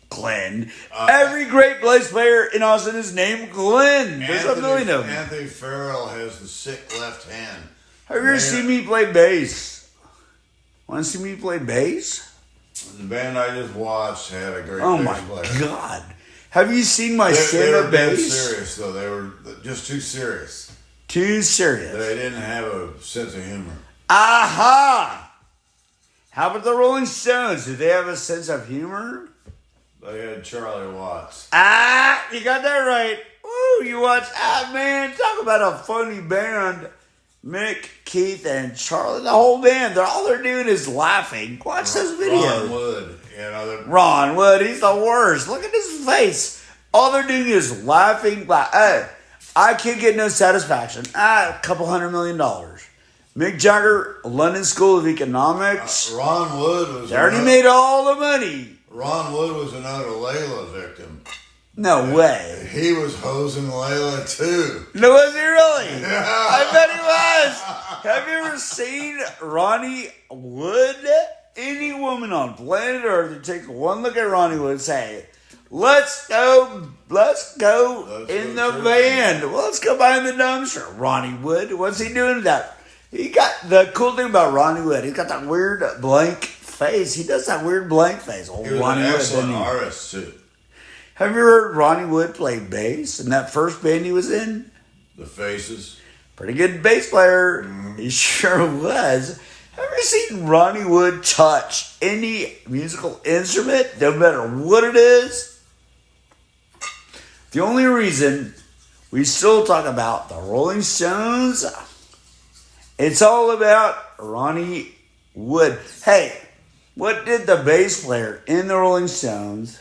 Glenn. Every great bass player in Austin is named Glenn. There's a million of them. Anthony Farrell has the sick left hand. Have you ever seen me play bass? Want to see me play bass? The band I just watched had a great bass player. Oh my God. Have you seen my They stand-up were dead bass? serious, though. They were just too serious. Too serious. They didn't have a sense of humor. Aha! How about the Rolling Stones? Do they have a sense of humor? They had Charlie Watts. You got that right. Woo, you watch. Man, talk about a funny band. Mick, Keith, and Charlie, the whole band, all they're doing is laughing. Watch those videos. Ron Wood, you know. Ron Wood, he's the worst. Look at his face. All they're doing is laughing. I can't get no satisfaction. A couple $100 million. Mick Jagger, London School of Economics. Ron Wood was. They already made all the money. Ron Wood was another Layla victim. No way. He was hosing Layla too. No, was he really? I bet he was. Have you ever seen Ronnie Wood? Any woman on planet Earth that takes one look at Ronnie Wood and say, let's go in the van. Well, let's go behind the dumpster. Ronnie Wood, what's he doing with that? He got the cool thing about Ronnie Wood. He's got that weird blank face. He does that weird blank face. He was Ronnie an Wood, excellent artist too. Have you heard Ronnie Wood play bass in that first band he was in? The Faces. Pretty good bass player. Mm-hmm. He sure was. Have you seen Ronnie Wood touch any musical instrument, no matter what it is? The only reason we still talk about the Rolling Stones, it's all about Ronnie Wood. Hey, what did the bass player in the Rolling Stones...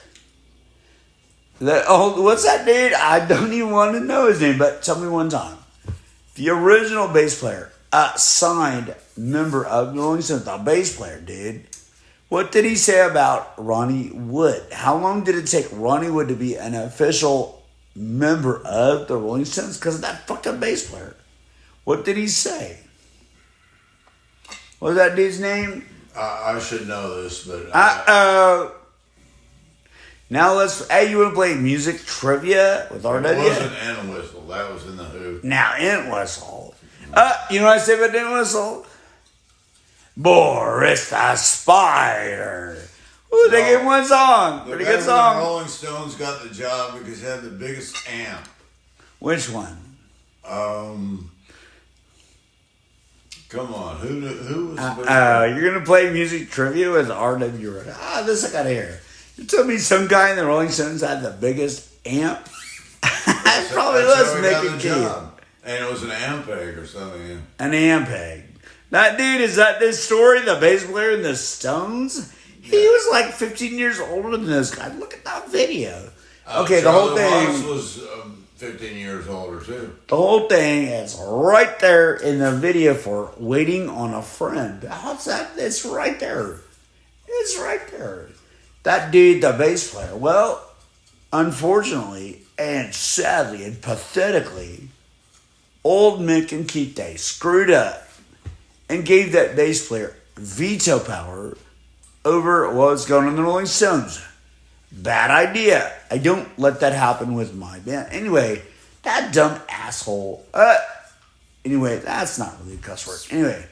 what's that dude? I don't even want to know his name, but tell me one time. The original bass player, a signed member of the Rolling Stones, the bass player, dude. What did he say about Ronnie Wood? How long did it take Ronnie Wood to be an official member of the Rolling Stones? Because of that fucking bass player. What did he say? What was that dude's name? I should know this, but... Now you want to play music trivia with RW? It wasn't Entwistle. That was in the Who. Now, Entwistle. You know what I say about Entwistle? Boris the Spider. Ooh, they gave one song. Pretty good song. The Rolling Stones got the job because he had the biggest amp. Which one? Come on. Who was the biggest you're going to play music trivia with RW. This I got to hear. You told me some guy in the Rolling Stones had the biggest amp. Probably was making Keith. And it was an Ampeg or something. Yeah. An Ampeg. That dude, is that this story? The bass player in the Stones? He was like 15 years older than this guy. Look at that video. Okay, the whole thing. Watts was 15 years older too. The whole thing is right there in the video for Waiting on a Friend. How's that? It's right there. It's right there. that dude, the bass player, well, unfortunately and sadly and pathetically, old Mick and Keith Day screwed up and gave that bass player veto power over what was going on in the Rolling Stones. Bad idea. I don't let that happen with my band. Anyway, that dumb asshole. Anyway, that's not really a cuss word. Anyway,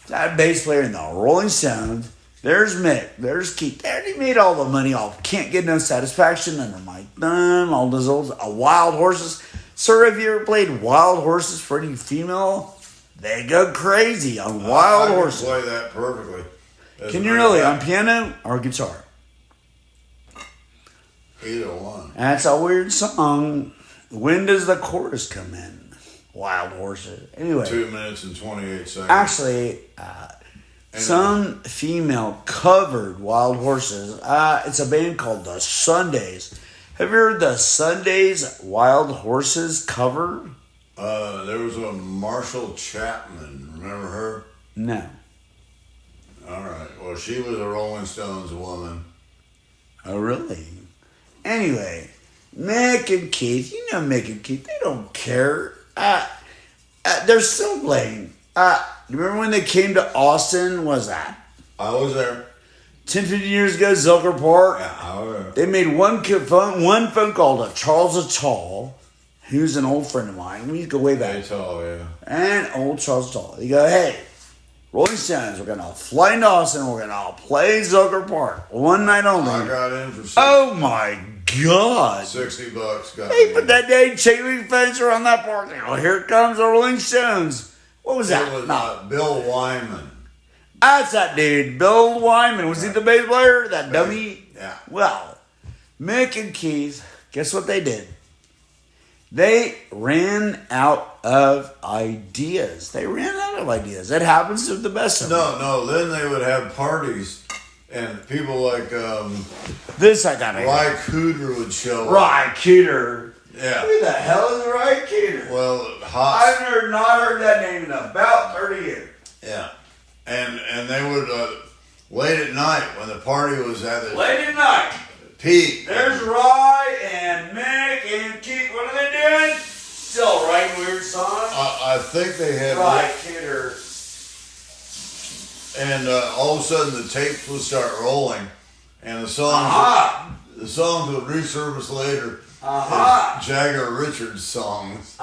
that bass player in the Rolling Stones. There's Mick. There's Keith. They already made all the money off Can't Get No Satisfaction under my thumb. All those old Wild Horses. Sir, have you ever played Wild Horses for any female? They go crazy on Wild Horses. I can play that perfectly. Can you really? On piano or guitar? Either one. That's a weird song. When does the chorus come in? Wild Horses. Anyway. 2 minutes and 28 seconds. Actually, some female covered Wild Horses. It's a band called The Sundays. Have you heard The Sundays Wild Horses cover? There was a Marshall Chapman. Remember her? No. All right. Well, she was a Rolling Stones woman. Oh, really? Anyway, Mick and Keith, you know Mick and Keith, they don't care. They're still playing. Remember when they came to Austin? What was that? I was there. 10, 15 years ago, Zilker Park. Yeah, I was there. They made one phone call to Charles Atall, who's an old friend of mine. We go way back. Atall, yeah. And old Charles Atall. They go, hey, Rolling Stones, we're going to fly into Austin. We're going to play Zilker Park. One night only. I got in for Oh, my God. $60. Got They put that dang chain link fence around that park. Oh, here comes the Rolling Stones. What was that? It was Bill Wyman. That's that dude, Bill Wyman. Was he the bass player? That dummy? Yeah. Well, Mick and Keith, guess what they did? They ran out of ideas. They ran out of ideas. It happens to the best of them. No. Then they would have parties, and people like This I got to Ry Cooder would show up. Ry Cooder. Yeah. Who the hell is Ry Cooder? Well, I've not heard that name in about 30 years. Yeah. And they would, late at night when the party was at its Late at night. peak. There's Rye and Mick and Keith. What are they doing? Still writing weird songs. I think they had... Rye Kidder. And all of a sudden the tapes would start rolling. And the songs... The songs would resurface later as Jagger Richards songs.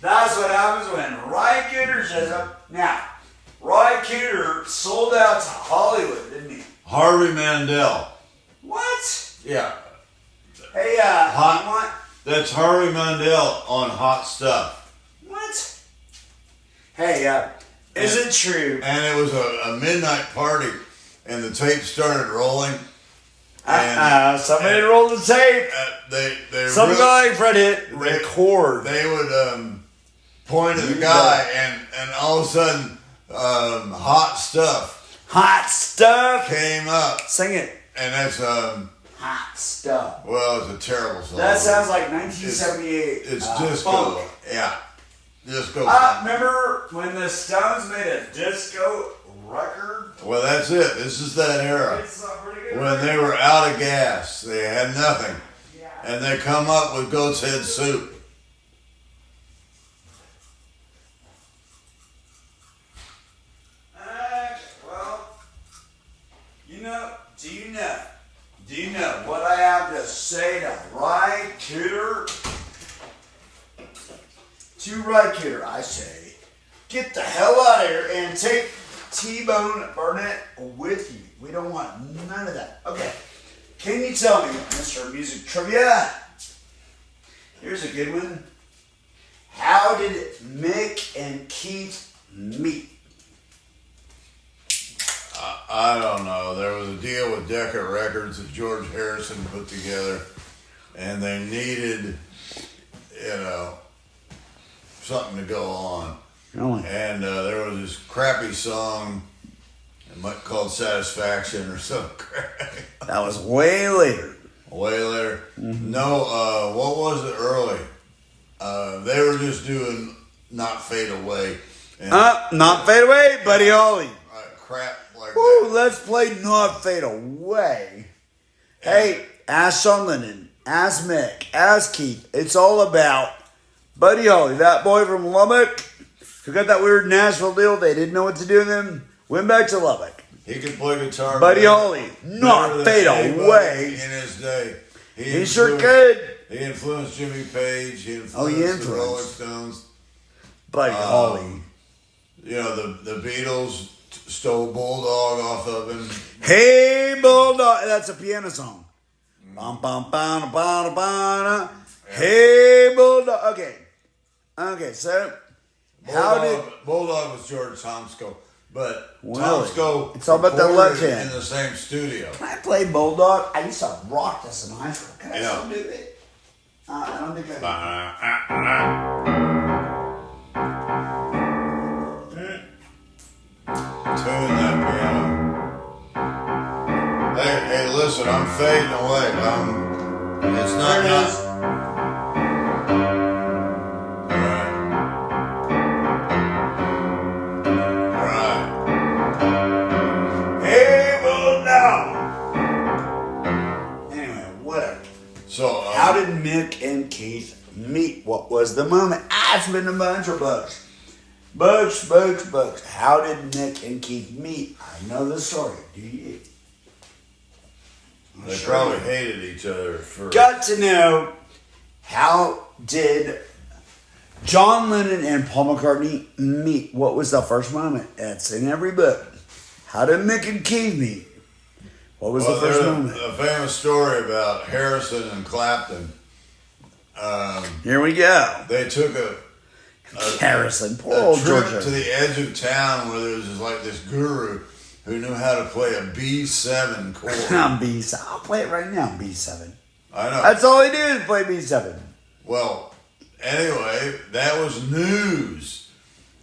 That's what happens when Rye Kidder shows up. Now, Rye Kidder sold out to Hollywood, didn't he? Harvey Mandel. What? Yeah. Hey, Hot. That's Harvey Mandel on Hot Stuff. What? Hey, is it true? And it was a midnight party, and the tape started rolling. Somebody rolled the tape. Some guy Fred hit record. They would point at the guy, and all of a sudden, Hot Stuff. Hot Stuff Came up. Sing it. And that's Hot Stuff. well, it's a terrible song. That sounds like 1978. It's disco. Funk. Yeah, disco. Remember when the Stones made a disco record? Well, that's it. This is that era It's a pretty good when record. they were out of gas. They had nothing, Yeah. and they come up with Goat's Head Soup. Well, do you know what I have to say to Ry Cooder? To Ry Cooder, I say, get the hell out of here and take T-Bone Burnett with you. We don't want none of that. Okay, can you tell me, Mr. Music Trivia? Here's a good one. How did Mick and Keith meet? I don't know. There was a deal with Decca Records that George Harrison put together, and they needed, something to go on. Really? And there was this crappy song called Satisfaction or some crap. That was way later. Way later. No, what was it early? They were just doing Not Fade Away. And Not Fade Away, Buddy Holly. crap like Woo, let's play Not Fade Away. Hey, ask Sean Lennon, ask Mick, ask Keith. It's all about Buddy Holly, that boy from Lubbock who got that weird Nashville deal. They didn't know what to do with him. Went back to Lubbock. He could play guitar. Buddy Holly, Not Fade Away. In his day. He sure could. He influenced Jimmy Page. He influenced, the Rolling Stones. Buddy Holly. You know, the Beatles stole Bulldog off of him. Hey, Bulldog. That's a piano song. Bum, bum, bum, bum, bum. Hey, Bulldog. Okay, so Bulldog was George Tomsko, but really? Tomsko it's all about the left hand in the same studio. Can I play Bulldog? I used to rock this in high school. Can I still do it? I don't think I can. Tune that piano. Hey, listen, I'm fading away. It's not enough. So, how did Mick and Keith meet? What was the moment? It's been a bunch of bugs. Bugs. How did Mick and Keith meet? I know the story. Do you? They probably hated each other for... Got to know, how did John Lennon and Paul McCartney meet? What was the first moment? It's in every book. How did Mick and Keith meet? What was the first moment? A famous story about Harrison and Clapton. Here we go. They took a Harrison, poor old trip Georgia. to the edge of town where there was this guru who knew how to play a B7 chord. B7. I'll play it right now. B7. I know. That's all he did is play B7. Well, anyway, that was news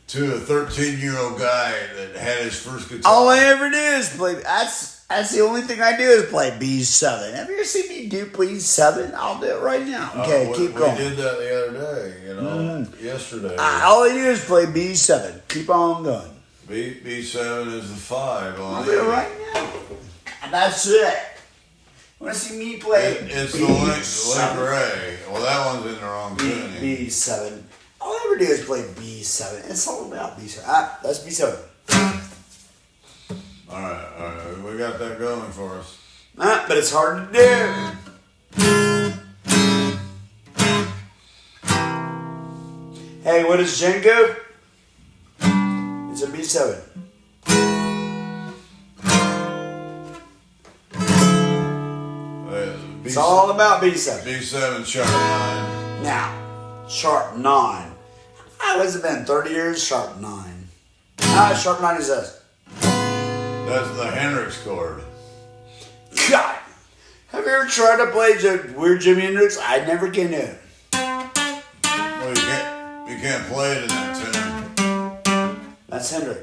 to a 13-year-old guy that had his first guitar. All I ever do is play. That's the only thing I do is play B7. Have you ever seen me do B7? I'll do it right now. Okay, keep going. We did that the other day, yesterday. All I do is play B7. Keep on going. B7 is the 5 on I'll do it right now. And that's it. Want to see me play It's the link Ray. Well, that one's in the wrong tuning. B7. All I ever do is play B7. It's all about B7. That's B7. All right. We got that going for us. But it's hard to do. Hey, what is Django? It's a B7. It's all about B7. B7 sharp 9. Now, sharp 9. What's it been? 30 years? Sharp 9. Sharp 9 is this. That's the Hendrix chord. God! Have you ever tried to play weird Jimi Hendrix? I never can do it. Well, you can't play it in that tune. That's Hendrix.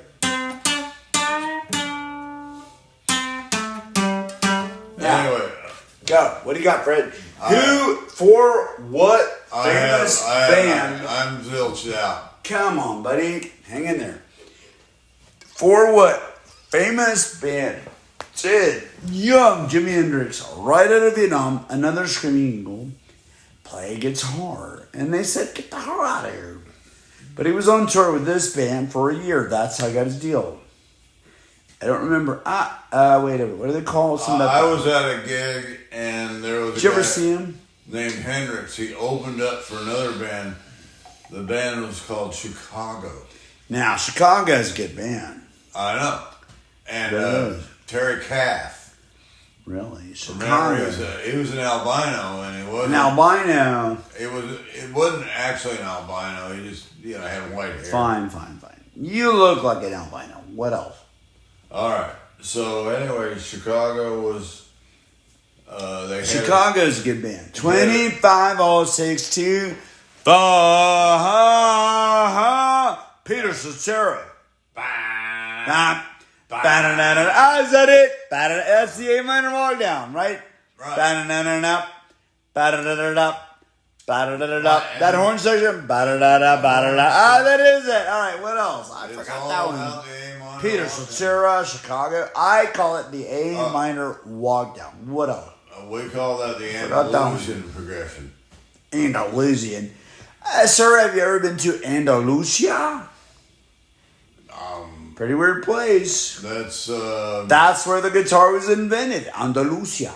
Anyway. Go. What do you got, Fred? For what famous band? I'm zilched out. Come on, buddy. Hang in there. For what famous band did young Jimi Hendrix, right out of Vietnam, another screaming eagle, play guitar? And they said, get the hell out of here. But he was on tour with this band for a year. That's how he got his deal. I don't remember. Wait a minute. What do they call somebody? I was at a gig and there was a Did you guy ever see him? named Hendrix. He opened up for another band. The band was called Chicago. Now, Chicago's a good band. I know. And Terry Kath. Really? Chicago. He was an albino, and it wasn't an albino. It wasn't actually an albino. He just had white hair. Fine. You look like an albino. What else? All right. So anyway, Chicago was. Chicago's a good band. 25062. Peter Cetera. Is that it? That's the A minor walk down, right? Right. That horn section. That is it. All right, what else? I forgot that one. It's all about the A minor. Peter Cetera, Chicago. I call it the A minor walk down. What else? We call that the Andalusian progression. Andalusian. Sir, have you ever been to Andalusia? Pretty weird place. That's where the guitar was invented. Andalusia.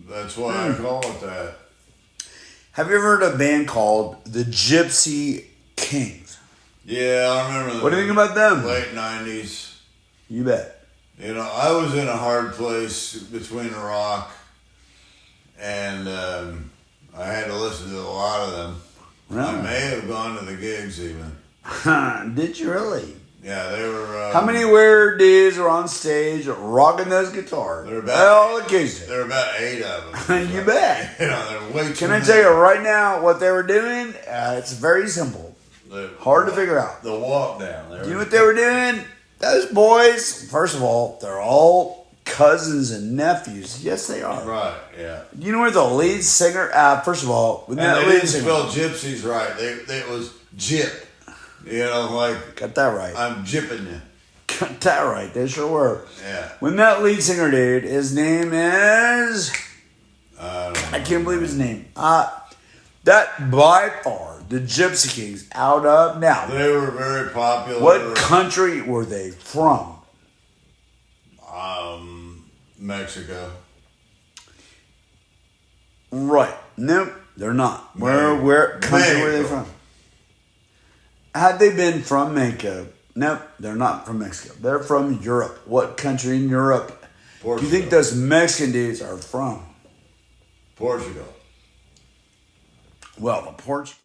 That's why I call it that. Have you ever heard of a band called the Gypsy Kings? Yeah, I remember them. What do you think about them? Late 90s. You bet. You know, I was in a hard place between a rock, and I had to listen to a lot of them. Really? I may have gone to the gigs even. Did you really? Yeah, they were. How many weird dudes are on stage rocking those guitars? There are about 8 of them. You bet. You know, they're way too Can I tell you right now what they were doing? It's very simple. Hard to figure out. The walk down. You know what they were doing? Those boys, first of all, they're all cousins and nephews. Yes, they are. Right, yeah. You know where the lead singer, first of all, and they didn't spell gypsies right. It was gyp. You know, like. Got that right. I'm gypping you. Got that right. They sure were. Yeah. When that lead singer dude, his name is. I can't believe his name. That by far, the Gypsy Kings out of now. They were very popular. What country were they from? Mexico. Right. Nope, they're not. Where country were they from? Had they been from Mexico? Nope, they're not from Mexico. They're from Europe. What country in Europe do you think those Mexican dudes are from? Portugal. Well, the Portuguese.